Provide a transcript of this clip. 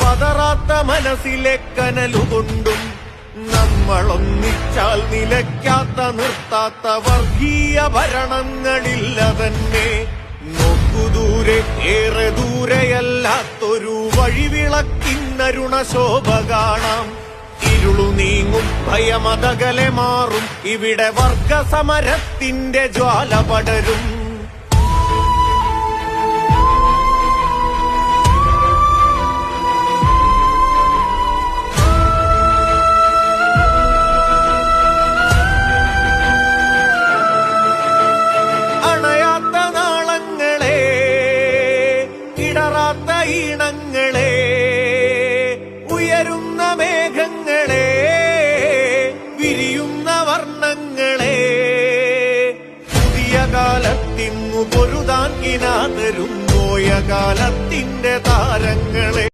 പതറാത്ത മനസ്സിലെ കനലുകൊണ്ടും നമ്മളൊന്നിച്ചാൽ നിലയ്ക്കാത്ത നിർത്താത്ത വർഗീയ ഭരണങ്ങളില്ല തന്നെ. നോക്കുദൂരെ ഏറെ ദൂരെയല്ലാത്തൊരു വഴിവിളക്കിന്നരുണ ശോഭ കാണാം. ഇരുളു നീങ്ങും ഭയമതകലെ മാറും ഇവിടെ വർഗസമരത്തിന്റെ ജ്വാല പടരും. അണയാത്ത നാളങ്ങളെ, ഇടറാത്ത ഈണങ്ങളെ, ഉയരുന്ന മേഘങ്ങളെ, വിരിയുന്ന വർണ്ണങ്ങളെ, പുതിയ കാലത്തിന്നു പൊരുതാൻ കിനാതരും പോയ കാലത്തിന്റെ താരങ്ങളെ.